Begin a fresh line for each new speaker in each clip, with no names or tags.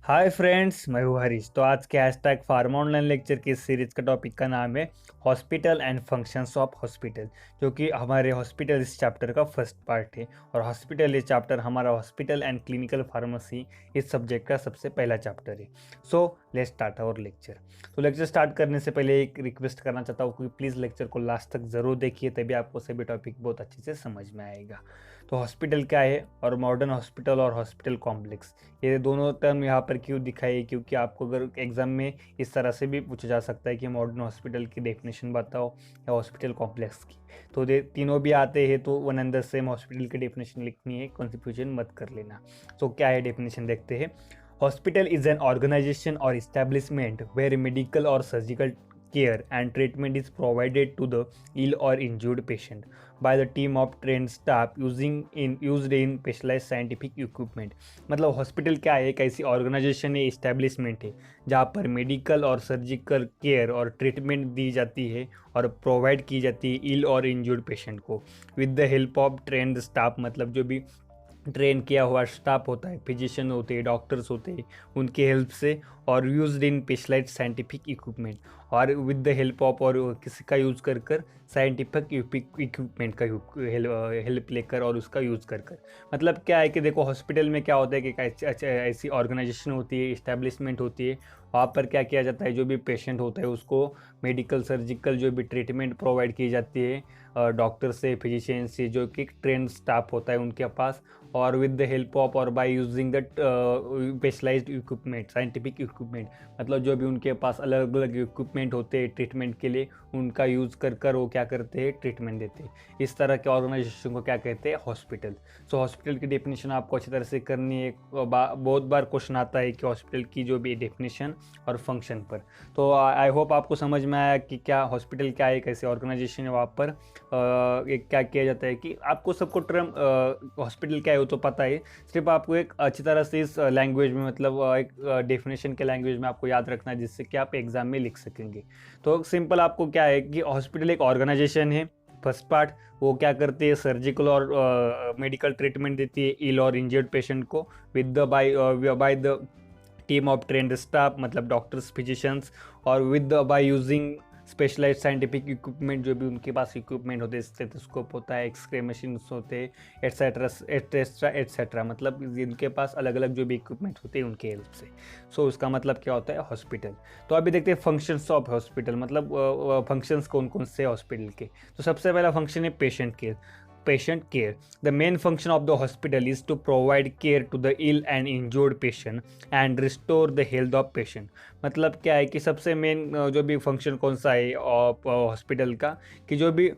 Hi friends, मैं हूँ हरीश। तो आज के हैशटैग फार्मा ऑनलाइन लेक्चर की सीरीज का टॉपिक का नाम है hospital and functions of hospital, जो कि हमारे हॉस्पिटल इस चैप्टर का फर्स्ट पार्ट है। और हॉस्पिटल इस चैप्टर हमारा हॉस्पिटल एंड क्लिनिकल फार्मेसी इस सब्जेक्ट का सबसे पहला चैप्टर है। So let's start our lecture. तो लेक्चर स्टार्ट करने से पहले एक रिक्वेस्ट करना चाहता हूँ कि प्लीज़ लेक्चर को लास्ट तक ज़रूर देखिए, तभी आपको सभी टॉपिक बहुत अच्छे से समझ में आएगा। तो हॉस्पिटल क्या है और मॉडर्न हॉस्पिटल और हॉस्पिटल कॉम्प्लेक्स, ये दोनों टर्म यहाँ पर क्यों दिखाई है, क्योंकि आपको अगर एग्जाम में इस तरह से भी पूछा जा सकता है कि मॉडर्न हॉस्पिटल की डेफिनेशन बताओ या हॉस्पिटल कॉम्प्लेक्स की। तो ये तीनों भी आते हैं, तो one and the same hospital की डेफिनेशन लिखनी है, कंफ्यूजन मत कर लेना। तो क्या है डेफिनेशन, देखते हैं। हॉस्पिटल इज एन ऑर्गेनाइजेशन और इस्टेब्लिशमेंट वेयर मेडिकल और surgical care and treatment is provided to the ill or injured patient by the team of trained staff used in specialized scientific equipment। मतलब hospital क्या है, एक ऐसी organisation है, establishment है जहाँ पर मेडिकल और सर्जिकल केयर और ट्रीटमेंट दी जाती है और प्रोवाइड की जाती है इल और इंजर्ड पेशेंट को with the help of trained staff. मतलब जो भी ट्रेन किया हुआ स्टाफ होता है, फिजिशियन होते हैं, डॉक्टर्स होते हैं, उनकी हेल्प से, और used in specialised scientific equipment, और विद द हेल्प ऑफ, और किसी का यूज़ कर कर साइंटिफिक इक्विपमेंट का हेल्प लेकर और उसका यूज़ कर कर। मतलब क्या है कि देखो हॉस्पिटल में क्या होता है कि ऐसी ऑर्गेनाइजेशन होती है, इस्टेब्लिशमेंट होती है, वहाँ पर क्या किया जाता है, जो भी पेशेंट होता है उसको मेडिकल सर्जिकल जो भी ट्रीटमेंट प्रोवाइड की जाती है डॉक्टर से, फिजिशियन से, जो कि ट्रेन स्टाफ होता है उनके पास, और विद द हेल्प ऑफ और by using the specialised equipment, scientific equipment. मतलब जो भी उनके पास अलग अलग इक्विपमेंट होते हैं ट्रीटमेंट के लिए, उनका यूज़ कर कर वो क्या करते हैं, ट्रीटमेंट देते हैं। इस तरह के ऑर्गेनाइजेशन को क्या कहते हैं, हॉस्पिटल। सो हॉस्पिटल की डेफिनेशन आपको अच्छी तरह से करनी है। बहुत बार क्वेश्चन आता है कि हॉस्पिटल की जो भी डेफिनेशन और फंक्शन पर। तो आई होप आपको समझ में आया कि क्या हॉस्पिटल क्या है, कैसे ऑर्गेनाइजेशन है, वहाँ पर एक क्या किया जाता है। कि आपको सबको टर्म हॉस्पिटल क्या है वो तो पता है, सिर्फ आपको एक अच्छी तरह से इस लैंग्वेज में, मतलब एक डेफिनेशन के लैंग्वेज में आपको याद रखना है, जिससे कि आप एग्जाम में लिख सकेंगे। तो सिंपल आपको क्या है कि हॉस्पिटल एक ऑर्गेनाइजेशन है। फर्स्ट पार्ट, वो क्या करती है, सर्जिकल और मेडिकल ट्रीटमेंट देती है इल और इंजर्ड पेशेंट को with the by the team of trained staff, मतलब डॉक्टर्स, फिजिशियंस, और with by using specialised scientific equipment, जो भी उनके पास इक्विपमेंट होते हैं, स्टेथोस्कोप होता है, एक्सरे मशीन होते हैं, एट्सेट्रा एट्सेट्रा एट्सेट्रा। मतलब इनके पास अलग अलग जो भी इक्विपमेंट होते हैं उनके हेल्प से। सो उसका मतलब क्या होता है, हॉस्पिटल। तो अभी देखते हैं फंक्शंस ऑफ हॉस्पिटल, मतलब फंक्शंस कौन कौन से हॉस्पिटल के। तो सबसे पहला फंक्शन है patient care. Patient care. The main function of the hospital is to provide care to the ill and injured patient and restore the health of patient। मतलब क्या है कि सबसे मेन जो भी फंक्शन कौन सा है हॉस्पिटल का, कि जो भी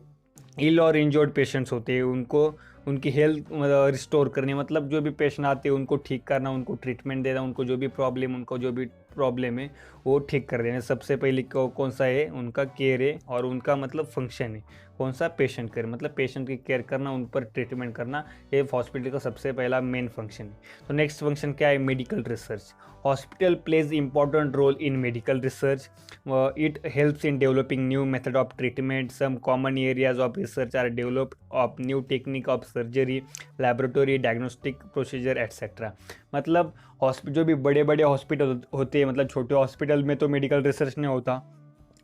इल और इंजर्ड पेशेंट्स होते हैं उनको उनकी हेल्थ रिस्टोर करनी, मतलब जो भी पेशेंट आते हैं उनको ठीक करना, उनको ट्रीटमेंट देना, उनको जो भी प्रॉब्लम है वो ठीक कर देना। सबसे पहले कौन सा है, उनका केयर है, और उनका मतलब फंक्शन है कौन सा, पेशेंट केयर। मतलब पेशेंट की केयर करना, उन पर ट्रीटमेंट करना, ये हॉस्पिटल का सबसे पहला मेन फंक्शन है। तो नेक्स्ट फंक्शन क्या है, medical research. Hospital plays important role in medical research. It helps in developing new method of treatment. Some common areas of research are developed of new technique of surgery, laboratory, diagnostic procedure, etc. मतलब जो भी बड़े बड़े hospital होते हैं, मतलब छोटे hospital में तो मेडिकल रिसर्च नहीं होता,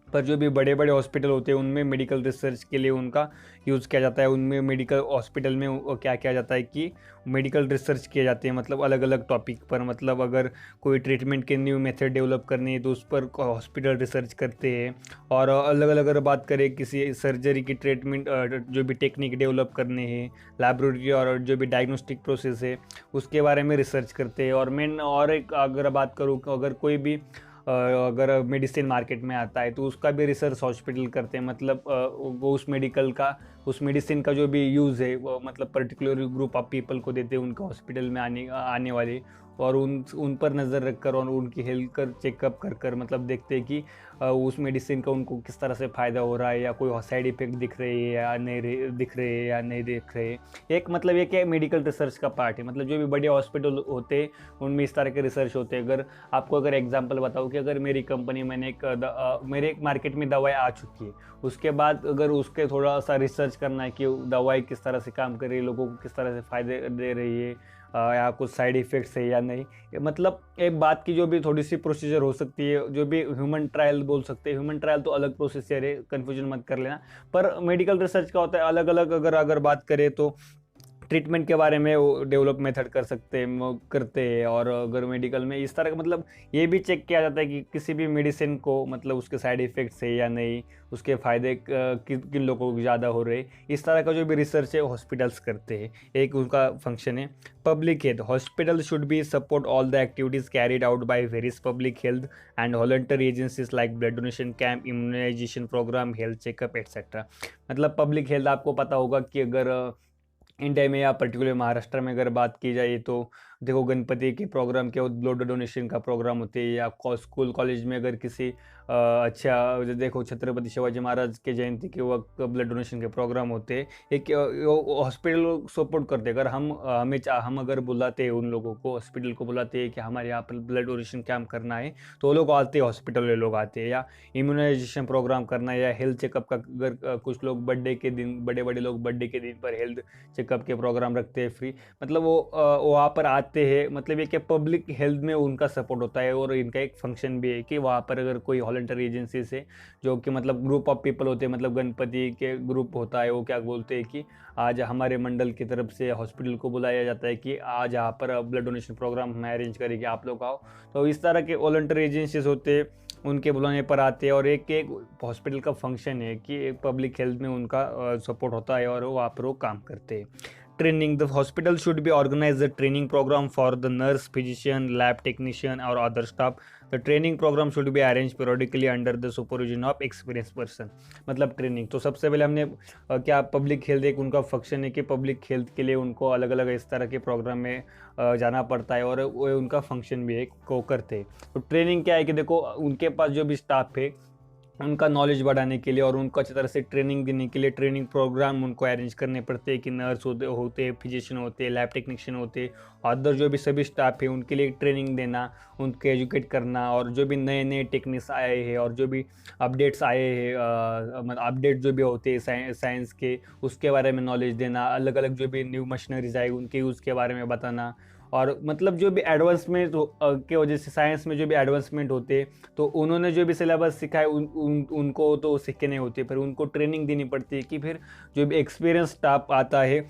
पर जो भी बड़े बड़े हॉस्पिटल होते हैं उनमें मेडिकल रिसर्च के लिए उनका यूज़ किया जाता है। उनमें मेडिकल हॉस्पिटल में क्या किया जाता है कि मेडिकल रिसर्च किए जाते हैं, मतलब अलग अलग टॉपिक पर। मतलब अगर कोई ट्रीटमेंट के न्यू मेथड डेवलप करनी है तो उस पर हॉस्पिटल रिसर्च करते हैं। और अलग अलग अगर बात करें किसी सर्जरी की ट्रीटमेंट जो भी टेक्निक डेवलप करने हैं, लैबोरेटरी और जो भी डायग्नोस्टिक प्रोसेस है उसके बारे में रिसर्च करते हैं। और मेन और एक अगर बात करूँ, अगर कोई भी अगर मेडिसिन मार्केट में आता है तो उसका भी रिसर्च हॉस्पिटल करते हैं। मतलब वो उस मेडिसिन का जो भी यूज़ है वो मतलब पर्टिकुलर ग्रुप ऑफ पीपल को देते हैं उनका हॉस्पिटल में आने वाले, और उन पर नज़र रखकर और उनकी हेल्थ कर चेकअप कर कर मतलब देखते हैं कि उस मेडिसिन का उनको किस तरह से फ़ायदा हो रहा है, या कोई साइड इफ़ेक्ट दिख रहे हैं या नहीं दिख रहे हैं या नहीं दिख रहे। एक मतलब ये क्या मेडिकल रिसर्च का पार्ट है। मतलब जो भी बड़े हॉस्पिटल होते हैं उनमें इस तरह के रिसर्च होते हैं। अगर आपको अगर एग्जांपल बताऊँ कि अगर मेरी कंपनी मैंने मेरे एक मार्केट में दवाई आ चुकी है, उसके बाद अगर उसके थोड़ा सा रिसर्च करना है कि दवाई किस तरह से काम कर रही है, लोगों को किस तरह से फ़ायदे दे रही है, या कुछ साइड इफ़ेक्ट्स है या नहीं। मतलब एक बात की जो भी थोड़ी सी प्रोसीजर हो सकती है, जो भी ह्यूमन ट्रायल बोल सकते हैं, ह्यूमन ट्रायल तो अलग प्रोसीजर है, कन्फ्यूजन मत कर लेना। पर मेडिकल रिसर्च का होता है अलग अलग। अगर बात करें तो ट्रीटमेंट के बारे में वो डेवलप मेथड कर सकते हैं, वो करते हैं। और अगर मेडिकल में इस तरह का मतलब ये भी चेक किया जाता है कि किसी भी मेडिसिन को मतलब उसके साइड इफ़ेक्ट्स है या नहीं, उसके फ़ायदे किन लोगों को ज़्यादा हो रहे, इस तरह का जो भी रिसर्च है हॉस्पिटल्स करते हैं। एक उनका फंक्शन है। Public health, hospital should be support all the activities carried out by various public health and voluntary agencies like blood donation camp, immunisation programme, health checkup etcetera. मतलब पब्लिक हेल्थ आपको पता होगा कि अगर इंडिया में या particular Maharashtra में अगर बात की जाए तो देखो गणपति के प्रोग्राम के ब्लड डोनेशन का प्रोग्राम होते हैं, या स्कूल कॉलेज में अगर किसी अच्छा देखो छत्रपति शिवाजी महाराज के जयंती के वक्त ब्लड डोनेशन के प्रोग्राम होते हैं। एक हॉस्पिटल सपोर्ट करते हैं। अगर हम अगर बुलाते हैं उन लोगों को, हॉस्पिटल को बुलाते हैं कि हमारे यहाँ पर ब्लड डोनेशन कैंप करना है, तो वो लोग आते हैं, हॉस्पिटल में लोग आते हैं। या इम्यूनाइजेशन प्रोग्राम करना है या हेल्थ चेकअप का, अगर कुछ लोग बर्थडे के दिन, बड़े बड़े लोग बर्थडे के दिन पर हेल्थ चेकअप के प्रोग्राम रखते हैं फ्री, मतलब वो वहाँ पर आते हैं। मतलब ये कि पब्लिक हेल्थ में उनका सपोर्ट होता है। और इनका एक फंक्शन भी है कि वहाँ पर अगर कोई वॉलंटरी एजेंसी से जो कि मतलब ग्रुप ऑफ पीपल होते हैं, मतलब गणपति के ग्रुप होता है, वो क्या बोलते हैं कि आज हमारे मंडल की तरफ से हॉस्पिटल को बुलाया जाता है कि आज यहाँ पर ब्लड डोनेशन प्रोग्राम हम अरेंज करेंगे, आप लोग आओ। तो इस तरह के वॉलंटरी एजेंसीज होते हैं, उनके बुलाने पर आते हैं। और एक हॉस्पिटल का फंक्शन है कि एक पब्लिक हेल्थ में उनका सपोर्ट होता है और वहाँ पर वो काम करते हैं। Training, the hospital should be organized a training program for the nurse, physician, lab technician or other staff. The training program should be arranged periodically under the supervision of experienced person. मतलब training तो सबसे पहले हमने क्या public health एक उनका function है कि पब्लिक हेल्थ के लिए उनको अलग अलग इस तरह के प्रोग्राम में जाना पड़ता है, और वो उनका फंक्शन भी है को करते हैं। तो ट्रेनिंग क्या है कि देखो उनके पास जो भी स्टाफ है उनका नॉलेज बढ़ाने के लिए और उनको अच्छी तरह से ट्रेनिंग देने के लिए ट्रेनिंग प्रोग्राम उनको अरेंज करने पड़ते हैं कि नर्स होते फिजिशियन होते, लैब टेक्नीशियन होते, अदर जो भी सभी स्टाफ है उनके लिए ट्रेनिंग देना, उनको एजुकेट करना। और जो भी नए नए टेक्निक्स आए हैं और जो भी अपडेट्स आए हैं, मतलब अपडेट जो भी होते हैं साइंस के, उसके बारे में नॉलेज देना। अलग अलग जो भी न्यू मशीनरीज आए उनके यूज़ के बारे में बताना। और मतलब जो भी एडवांसमेंट के वजह से साइंस में जो भी एडवांसमेंट होते, तो उन्होंने जो भी सिलेबस सिखाए उनको तो सीखे नहीं होते, फिर उनको ट्रेनिंग देनी पड़ती है कि फिर जो भी एक्सपीरियंस स्टाफ आता है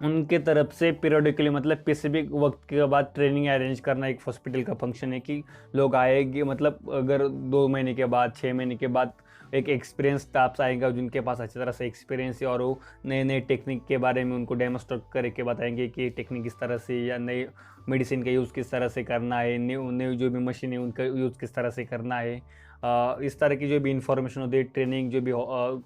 उनके तरफ से पीरियडिकली मतलब स्पेसिफिक वक्त के बाद ट्रेनिंग अरेंज करना एक हॉस्पिटल का फंक्शन है कि लोग आएंगे। मतलब अगर 2 महीने के बाद, 6 महीने के बाद एक एक्सपीरियंस स्टाफ्स आएगा जिनके पास अच्छी तरह से एक्सपीरियंस है, और वो नए नए टेक्निक के बारे में उनको डेमोस्ट्रेट करके बताएंगे कि टेक्निक किस तरह से, या नई मेडिसिन का यूज़ किस तरह से करना है, न्यू न्यू जो भी मशीन है उनका यूज़ किस तरह से करना है। इस तरह की जो भी इंफॉर्मेशन होती है, ट्रेनिंग जो भी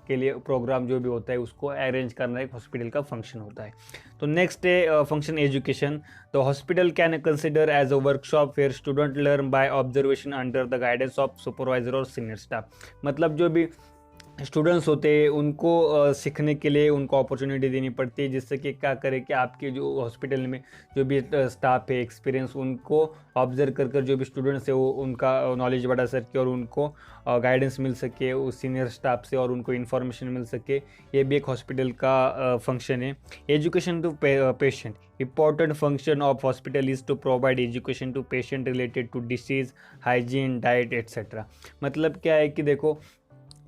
के लिए प्रोग्राम जो भी होता है उसको अरेंज करना एक हॉस्पिटल का फंक्शन होता है। तो नेक्स्ट है function education. The hospital can consider as a workshop where student learn by observation under the guidance of supervisor और सीनियर स्टाफ। मतलब जो भी स्टूडेंट्स होते हैं उनको सीखने के लिए उनको अपॉर्चुनिटी देनी पड़ती है, जिससे कि क्या करे कि आपके जो हॉस्पिटल में जो भी स्टाफ है एक्सपीरियंस, उनको ऑब्जर्व कर जो भी स्टूडेंट्स है वो उनका नॉलेज बढ़ा सके और उनको गाइडेंस मिल सके उस सीनियर स्टाफ से, और उनको इन्फॉर्मेशन मिल सके। ये भी एक हॉस्पिटल का फंक्शन है। Education to patient, important function of hospital is to provide education to patient related to disease, hygiene, diet etc. मतलब क्या है कि देखो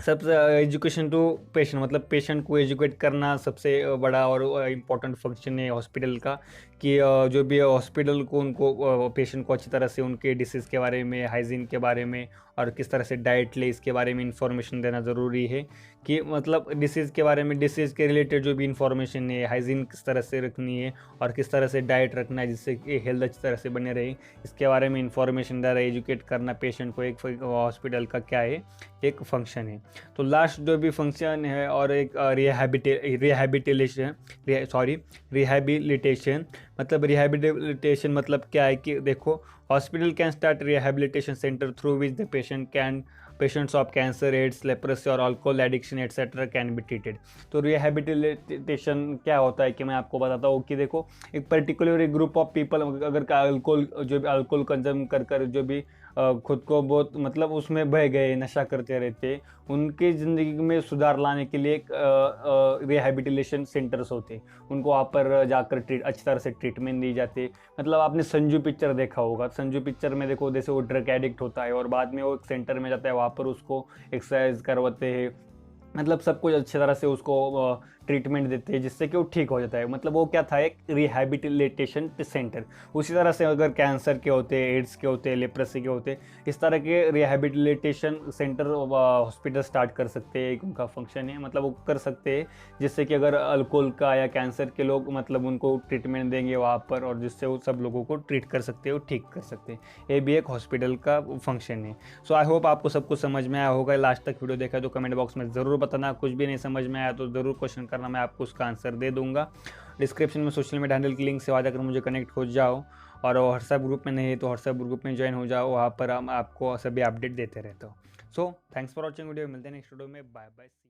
सबसे एजुकेशन टू पेशेंट, मतलब पेशेंट को एजुकेट करना सबसे बड़ा और इम्पोर्टेंट फंक्शन है हॉस्पिटल का। कि जो भी हॉस्पिटल को उनको पेशेंट को अच्छी तरह से उनके डिसीज़ के बारे में, हाइजीन के बारे में और किस तरह से डाइट ले इसके बारे में इंफॉर्मेशन देना ज़रूरी है। कि मतलब डिसीज़ के बारे में, डिसीज़ के रिलेटेड जो भी इंफॉर्मेशन है, हाइजीन किस तरह से रखनी है और किस तरह से डाइट रखना है जिससे कि हेल्थ अच्छी तरह से बने रहे, इसके बारे में इंफॉर्मेशन देना, एजुकेट करना पेशेंट को एक हॉस्पिटल का क्या है, एक फंक्शन है। तो लास्ट जो भी फंक्शन है और एक रिहैबिलिटेशन। मतलब रिहैबिलिटेशन मतलब क्या है कि देखो hospital can start rehabilitation centre through which the patients of cancer, AIDS, leprosy और alcohol addiction etcetera can be treated. तो रिहेबिलिटेशन क्या होता है कि मैं आपको बताता हूँ कि देखो, एक पर्टिकुलर ग्रुप ऑफ पीपल अगर अल्कोहल जो भी अल्कोहल कंज्यूम कर कर जो भी खुद को बहुत मतलब उसमें बह गए, नशा करते रहते, उनकी ज़िंदगी में सुधार लाने के लिए एक रिहेबिलिटेशन सेंटर्स होते, उनको वहाँ पर जाकर अच्छी तरह से ट्रीटमेंट दी जाती है। मतलब आपने संजू पिक्चर देखा होगा, संजू पिक्चर में देखो जैसे वो ड्रग एडिक्ट होता है और बाद में वो एक सेंटर में जाता है, वहाँ पर उसको एक्सरसाइज करवाते हैं, मतलब सब कुछ अच्छी तरह से उसको ट्रीटमेंट देते हैं जिससे कि वो ठीक हो जाता है। मतलब वो क्या था, एक रिहेबिलिटेशन सेंटर। उसी तरह से अगर कैंसर के होते, एड्स के होते, लेप्रोसी के होते, इस तरह के रिहेबिलिटेशन सेंटर हॉस्पिटल स्टार्ट कर सकते हैं, एक उनका फंक्शन है, मतलब वो कर सकते हैं जिससे कि अगर अल्कोहल का या कैंसर के लोग मतलब उनको ट्रीटमेंट देंगे वहाँ पर, और जिससे वो सब लोगों को ट्रीट कर सकते हैं, वो ठीक कर सकते हैं। ये भी एक हॉस्पिटल का फंक्शन है। सो आई होप आपको सब कुछ समझ में आया होगा। लास्ट तक वीडियो देखा तो कमेंट बॉक्स में ज़रूर बताना, कुछ भी नहीं समझ में आया तो ज़रूर क्वेश्चन करना, मैं आपको उसका आंसर दे दूंगा। डिस्क्रिप्शन में सोशल मीडिया हैंडल की लिंक से वहाँ जाकर मुझे कनेक्ट हो जाओ, और व्हाट्सएप ग्रुप में नहीं है तो व्हाट्सएप ग्रुप में ज्वाइन हो जाओ, वहाँ पर हम आपको सभी अपडेट देते रहते हो। So thanks for watching video, मिलते हैं नेक्स्ट वीडियो में, बाय बाय।